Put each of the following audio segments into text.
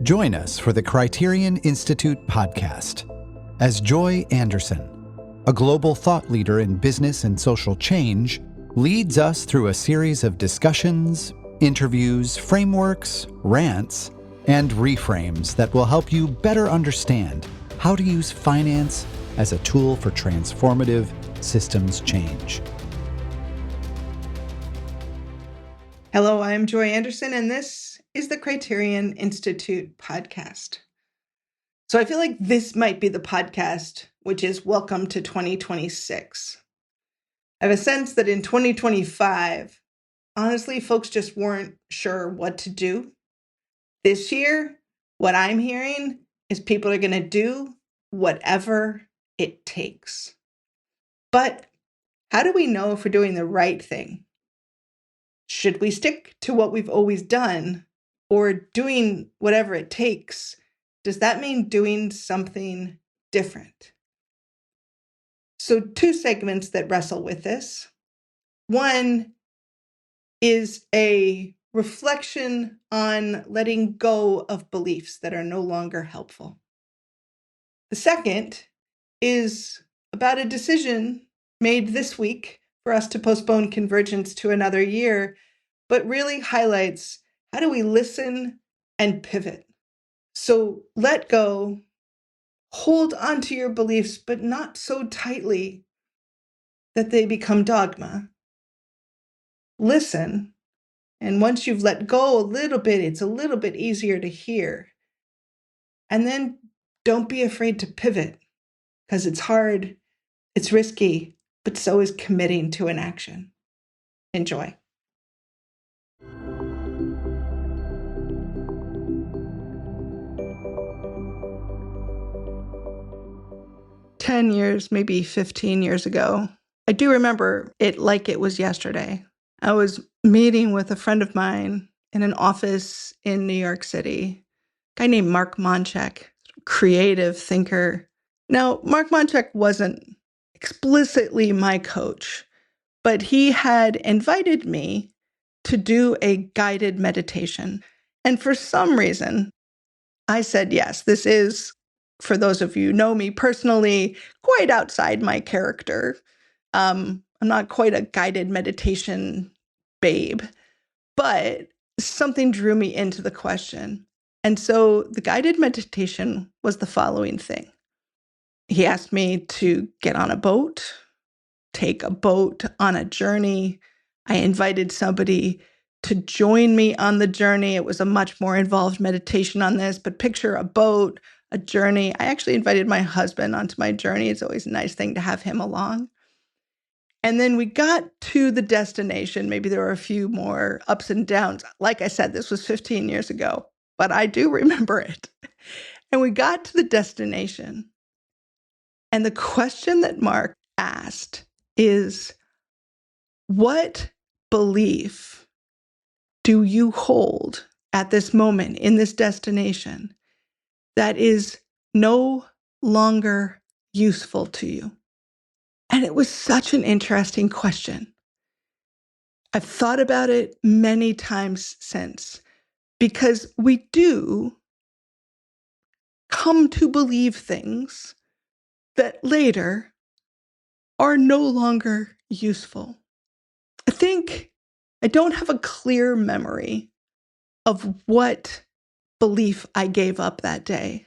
Join us for the Criterion Institute podcast as Joy Anderson, a global thought leader in business and social change, leads us through a series of discussions, interviews, frameworks, rants, and reframes that will help you better understand how to use finance as a tool for transformative systems change. Hello, I'm Joy Anderson, and this is the Criterion Institute podcast. So I feel like this might be the podcast, which is Welcome to 2026. I have a sense that in 2025, honestly, folks just weren't sure what to do. This year, what I'm hearing is people are going to do whatever it takes. But how do we know if we're doing the right thing? Should we stick to what we've always done, or doing whatever it takes? Does that mean doing something different? So 2 segments that wrestle with this. One is a reflection on letting go of beliefs that are no longer helpful. The second is about a decision made this week for us to postpone Convergence to another year, but really highlights how do we listen and pivot. So let go, hold onto your beliefs, but not so tightly that they become dogma. Listen, and once you've let go a little bit, it's a little bit easier to hear. And then don't be afraid to pivot, because it's hard, it's risky, but so is committing to an action. Enjoy. "10 years, maybe 15 years ago, I do remember it like it was yesterday. I was meeting with a friend of mine in an office in New York City, a guy named Mark Monchek, creative thinker. Now, Mark Monchek wasn't explicitly my coach, but he had invited me to do a guided meditation. And for some reason, I said yes. This is, for those of you who know me personally, quite outside my character. I'm not quite a guided meditation babe, but something drew me into the question. And so the guided meditation was the following thing. He asked me to get on a boat, take a boat on a journey. I invited somebody to join me on the journey. It was a much more involved meditation on this, but picture a boat, a journey. I actually invited my husband onto my journey. It's always a nice thing to have him along. And then we got to the destination. Maybe there were a few more ups and downs. Like I said, this was 15 years ago, but I do remember it. And we got to the destination. And the question that Mark asked is, what belief do you hold at this moment in this destination that is no longer useful to you? And it was such an interesting question. I've thought about it many times since, because we do come to believe things that later are no longer useful. I think I don't have a clear memory of what belief I gave up that day,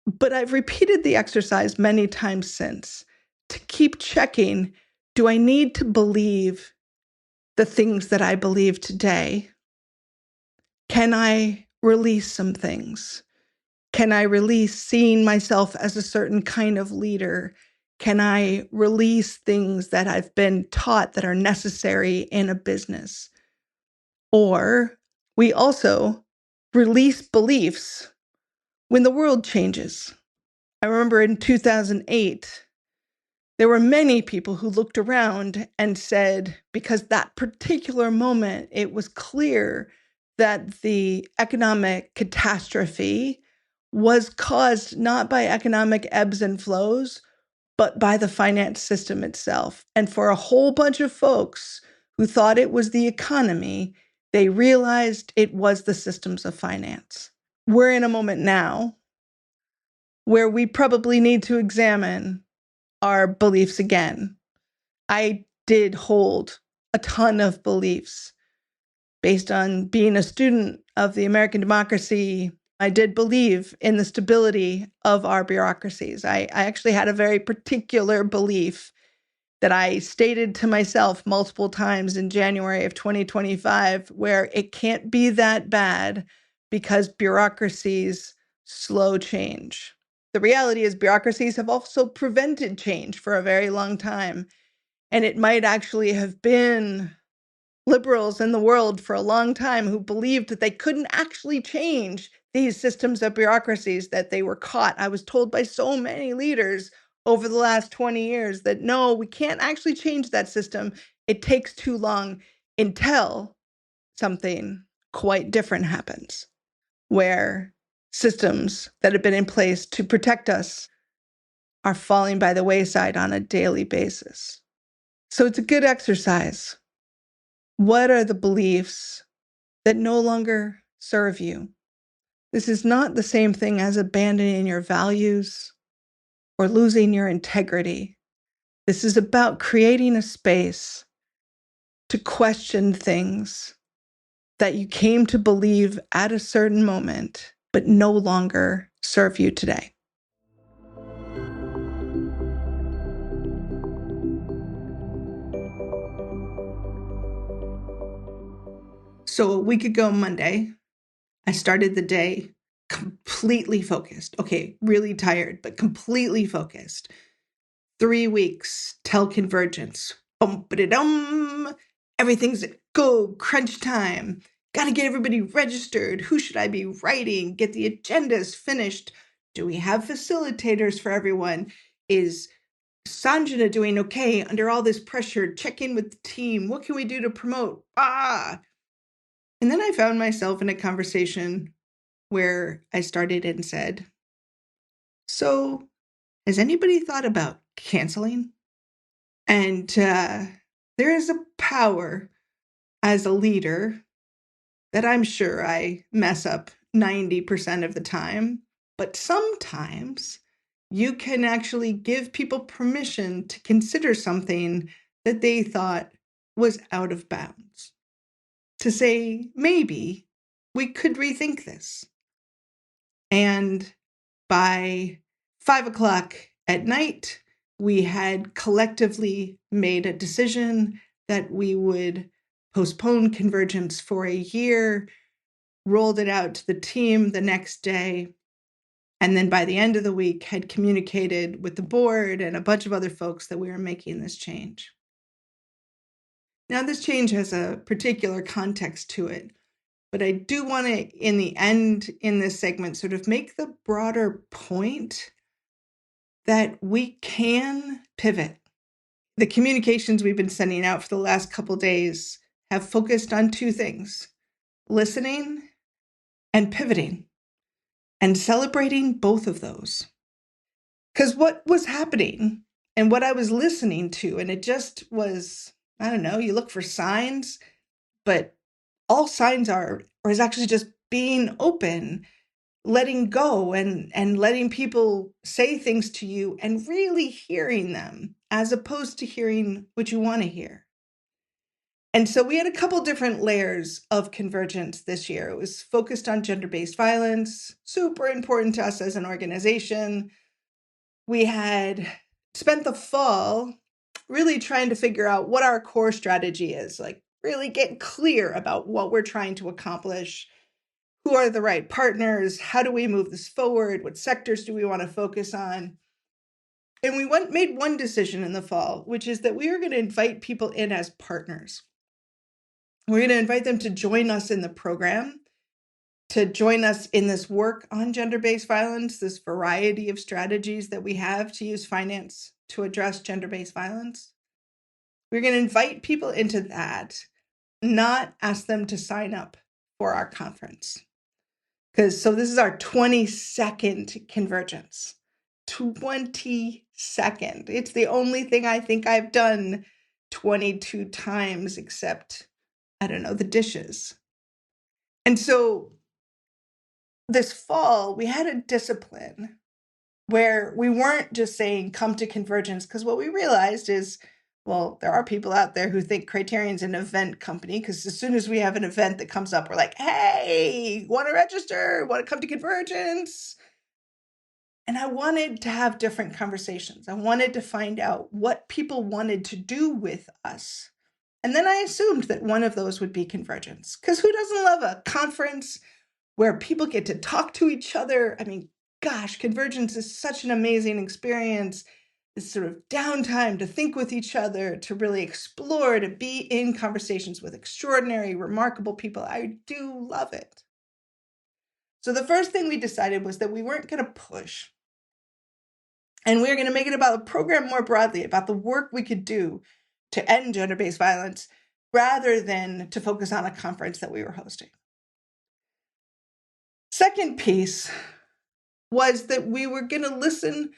but I've repeated the exercise many times since to keep checking, do I need to believe the things that I believe today? Can I release some things? Can I release seeing myself as a certain kind of leader? Can I release things that I've been taught that are necessary in a business? Or we also release beliefs when the world changes. I remember in 2008, there were many people who looked around and said, because that particular moment, it was clear that the economic catastrophe was caused not by economic ebbs and flows, but by the finance system itself. And for a whole bunch of folks who thought it was the economy, they realized it was the systems of finance. we're in a moment now where we probably need to examine our beliefs again. I did hold a ton of beliefs based on being a student of the American democracy. I did believe in the stability of our bureaucracies. I actually had a very particular belief that I stated to myself multiple times in January of 2025, where it can't be that bad because bureaucracies slow change. The reality is bureaucracies have also prevented change for a very long time. And it might actually have been liberals in the world for a long time who believed that they couldn't actually change these systems of bureaucracies, that they were caught. I was told by so many leaders over the last 20 years that no, we can't actually change that system. It takes too long, until something quite different happens, where systems that have been in place to protect us are falling by the wayside on a daily basis. So it's a good exercise. What are the beliefs that no longer serve you? This is not the same thing as abandoning your values or losing your integrity. This is about creating a space to question things that you came to believe at a certain moment, but no longer serve you today. So a week ago Monday, I started the day completely focused. Okay, really tired, but completely focused. 3 weeks till Convergence. Bum-ba-da-dum. Everything's at go, crunch time. Got to get everybody registered. Who should I be writing? Get the agendas finished. Do we have facilitators for everyone? Is Sanjana doing okay under all this pressure? Check in with the team. What can we do to promote? And then I found myself in a conversation where I started and said, so has anybody thought about canceling? And there is a power as a leader that I'm sure I mess up 90% of the time, but sometimes you can actually give people permission to consider something that they thought was out of bounds. To say, maybe we could rethink this. And by 5:00 at night, we had collectively made a decision that we would postpone Convergence for a year, rolled it out to the team the next day, and then by the end of the week had communicated with the board and a bunch of other folks that we were making this change. Now, this change has a particular context to it, but I do want to, in the end, in this segment, sort of make the broader point that we can pivot. The communications we've been sending out for the last couple days have focused on 2 things: listening and pivoting, and celebrating both of those. Because what was happening and what I was listening to, and it just was, I don't know, you look for signs, but all signs are, or is actually just being open, letting go and letting people say things to you and really hearing them as opposed to hearing what you want to hear. And so we had a couple different layers of Convergence this year. It was focused on gender-based violence, super important to us as an organization. We had spent the fall really trying to figure out what our core strategy is, like really get clear about what we're trying to accomplish. Who are the right partners? How do we move this forward? What sectors do we want to focus on? And we made one decision in the fall, which is that we are going to invite people in as partners. We're going to invite them to join us in the program, to join us in this work on gender-based violence, this variety of strategies that we have to use finance to address gender-based violence. We're going to invite people into that, not ask them to sign up for our conference. So this is our 22nd Convergence. 22nd. It's the only thing I think I've done 22 times except, I don't know, the dishes. And so this fall, we had a discipline where we weren't just saying, come to Convergence, because what we realized is, well, there are people out there who think Criterion's an event company, because as soon as we have an event that comes up, we're like, hey, want to register, want to come to Convergence? And I wanted to have different conversations. I wanted to find out what people wanted to do with us. And then I assumed that one of those would be Convergence, because who doesn't love a conference where people get to talk to each other? I mean, gosh, Convergence is such an amazing experience. This sort of downtime to think with each other, to really explore, to be in conversations with extraordinary, remarkable people. I do love it. So the first thing we decided was that we weren't going to push. And we were going to make it about the program more broadly, about the work we could do to end gender-based violence, rather than to focus on a conference that we were hosting. Second piece was that we were going to listen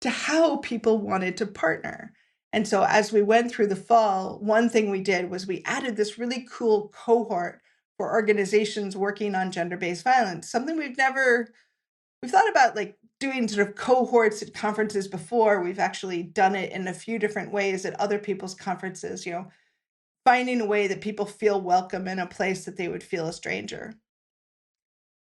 to how people wanted to partner. And so as we went through the fall, one thing we did was we added this really cool cohort for organizations working on gender-based violence, something we've thought about, like doing sort of cohorts at conferences before. We've actually done it in a few different ways at other people's conferences, finding a way that people feel welcome in a place that they would feel a stranger.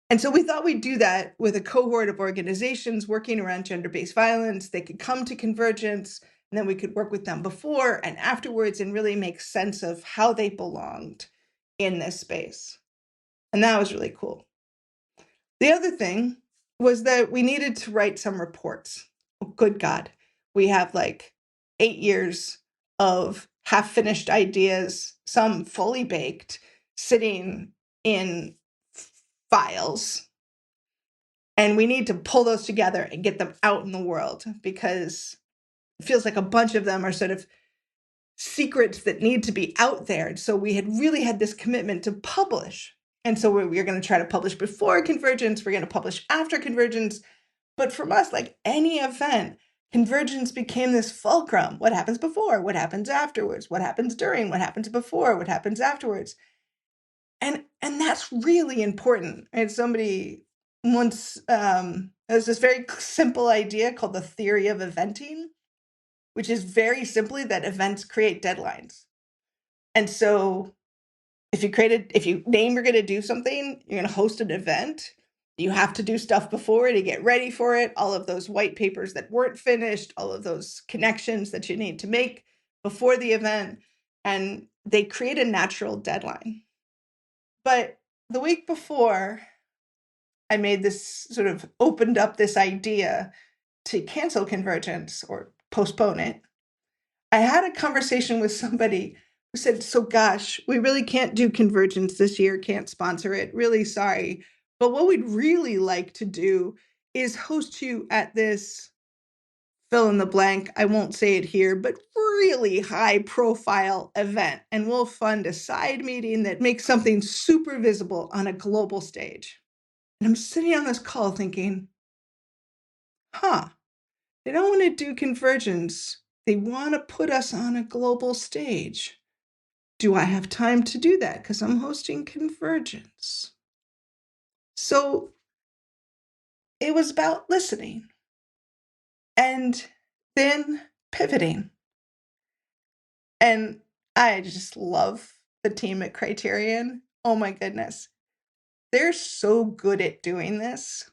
And so we thought we'd do that with a cohort of organizations working around gender-based violence. They could come to Convergence, and then we could work with them before and afterwards and really make sense of how they belonged in this space. And that was really cool. The other thing was that we needed to write some reports. Oh, good God. We have like 8 years of half-finished ideas, some fully baked, sitting in files. And we need to pull those together and get them out in the world, because it feels like a bunch of them are sort of secrets that need to be out there. And so we had really had this commitment to publish. And so we're going to try to publish before Convergence. We're going to publish after Convergence. But from us, like any event, Convergence became this fulcrum. What happens before? What happens afterwards? What happens during? What happens before? What happens afterwards? And that's really important. And somebody once, there's this very simple idea called the theory of eventing, which is very simply that events create deadlines. And so if you name you're going to do something, you're going to host an event, you have to do stuff before to get ready for it, all of those white papers that weren't finished, all of those connections that you need to make before the event, and they create a natural deadline. But the week before I made this sort of opened up this idea to cancel Convergence or postpone it, I had a conversation with somebody who said, so gosh, we really can't do Convergence this year, can't sponsor it, really sorry. But what we'd really like to do is host you at this fill in the blank, I won't say it here, but really high profile event. And we'll fund a side meeting that makes something super visible on a global stage. And I'm sitting on this call thinking, they don't want to do Convergence. They want to put us on a global stage. Do I have time to do that? Because I'm hosting Convergence. So it was about listening and then pivoting. And I just love the team at Criterion. Oh my goodness. They're so good at doing this.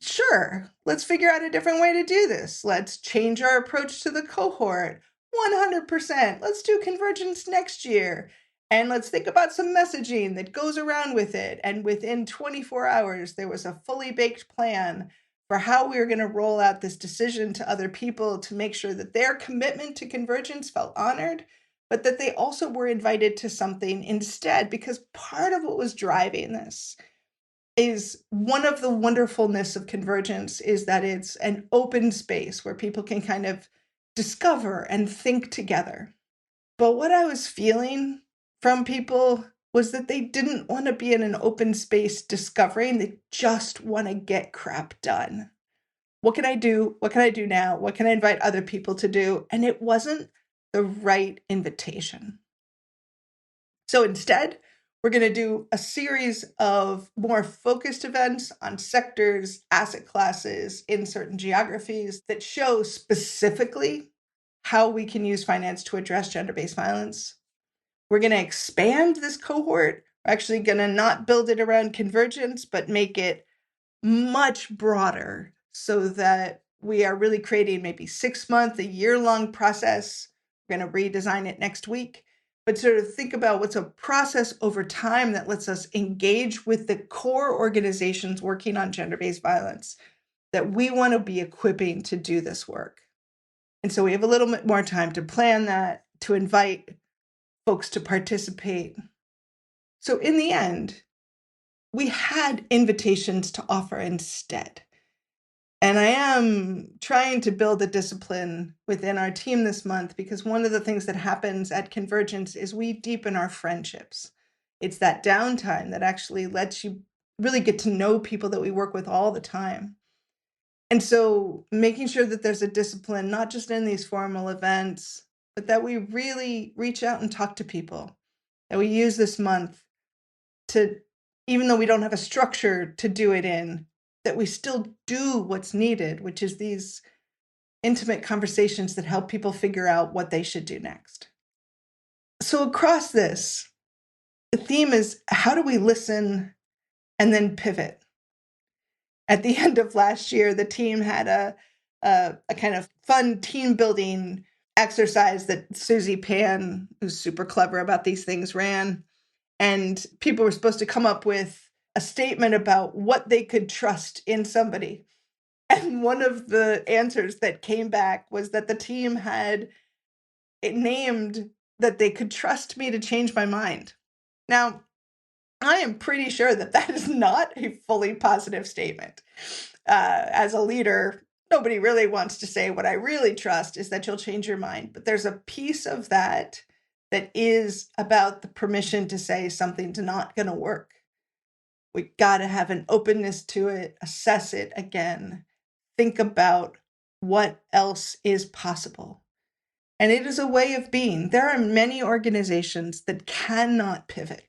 Sure, let's figure out a different way to do this. Let's change our approach to the cohort. 100%. Let's do Convergence next year. And let's think about some messaging that goes around with it. And within 24 hours, there was a fully baked plan for how we were going to roll out this decision to other people to make sure that their commitment to Convergence felt honored, but that they also were invited to something instead, because part of what was driving this is one of the wonderfulness of Convergence is that it's an open space where people can kind of discover and think together. But what I was feeling from people was that they didn't want to be in an open space discovering. They just want to get crap done. What can I do? What can I do now? What can I invite other people to do? And it wasn't the right invitation. So instead, We're going to do a series of more focused events on sectors, asset classes in certain geographies that show specifically how we can use finance to address gender-based violence. We're going to expand this cohort. We're actually going to not build it around Convergence, but make it much broader so that we are really creating maybe 6-month, a year-long process. We're going to redesign it next week, but sort of think about what's a process over time that lets us engage with the core organizations working on gender-based violence that we want to be equipping to do this work. And so we have a little bit more time to plan that, to invite folks to participate. So in the end, we had invitations to offer instead. And I am trying to build a discipline within our team this month, because one of the things that happens at Convergence is we deepen our friendships. It's that downtime that actually lets you really get to know people that we work with all the time. And so making sure that there's a discipline, not just in these formal events, but that we really reach out and talk to people, that we use this month to, even though we don't have a structure to do it in, that we still do what's needed, which is these intimate conversations that help people figure out what they should do next. So across this, the theme is, how do we listen and then pivot? At the end of last year, the team had a kind of fun team building exercise that Susie Pan, who's super clever about these things, ran. And people were supposed to come up with a statement about what they could trust in somebody. And one of the answers that came back was that the team had named that they could trust me to change my mind. Now, I am pretty sure that that is not a fully positive statement. As a leader, nobody really wants to say, what I really trust is that you'll change your mind. But there's a piece of that is about the permission to say something's not going to work. We got to have an openness to it, assess it again, think about what else is possible. And it is a way of being. There are many organizations that cannot pivot.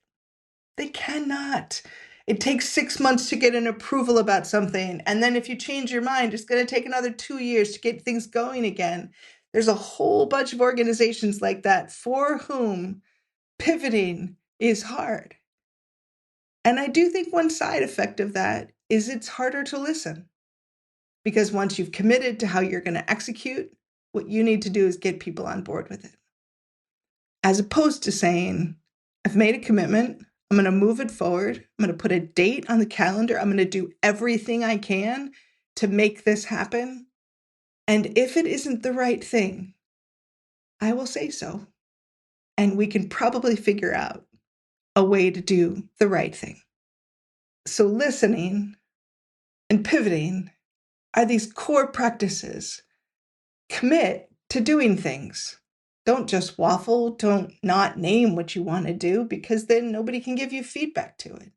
They cannot. It takes 6 months to get an approval about something. And then if you change your mind, it's going to take another 2 years to get things going again. There's a whole bunch of organizations like that for whom pivoting is hard. And I do think one side effect of that is it's harder to listen. Because once you've committed to how you're going to execute, what you need to do is get people on board with it. As opposed to saying, I've made a commitment, I'm going to move it forward, I'm going to put a date on the calendar, I'm going to do everything I can to make this happen. And if it isn't the right thing, I will say so. And we can probably figure out a way to do the right thing. So listening and pivoting are these core practices. Commit to doing things. Don't just waffle. Don't not name what you want to do, because then nobody can give you feedback to it.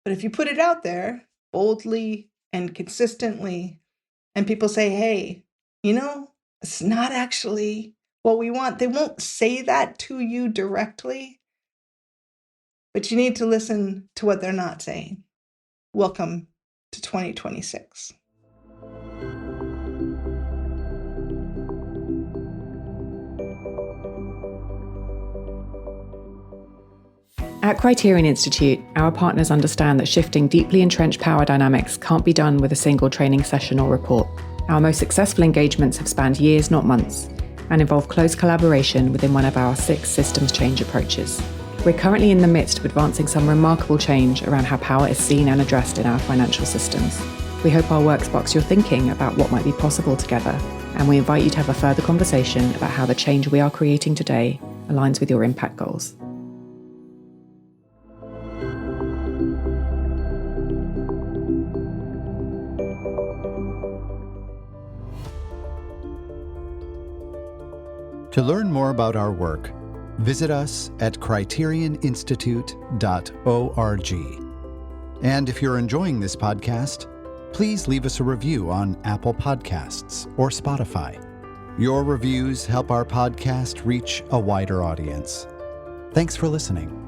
But if you put it out there boldly and consistently, and people say, hey, it's not actually what we want. They won't say that to you directly, but you need to listen to what they're not saying. Welcome to 2026. At Criterion Institute, our partners understand that shifting deeply entrenched power dynamics can't be done with a single training session or report. Our most successful engagements have spanned years, not months, and involve close collaboration within one of our 6 systems change approaches. We're currently in the midst of advancing some remarkable change around how power is seen and addressed in our financial systems. We hope our work sparks your thinking about what might be possible together, and we invite you to have a further conversation about how the change we are creating today aligns with your impact goals. To learn more about our work, visit us at criterioninstitute.org. And if you're enjoying this podcast, please leave us a review on Apple Podcasts or Spotify. Your reviews help our podcast reach a wider audience. Thanks for listening.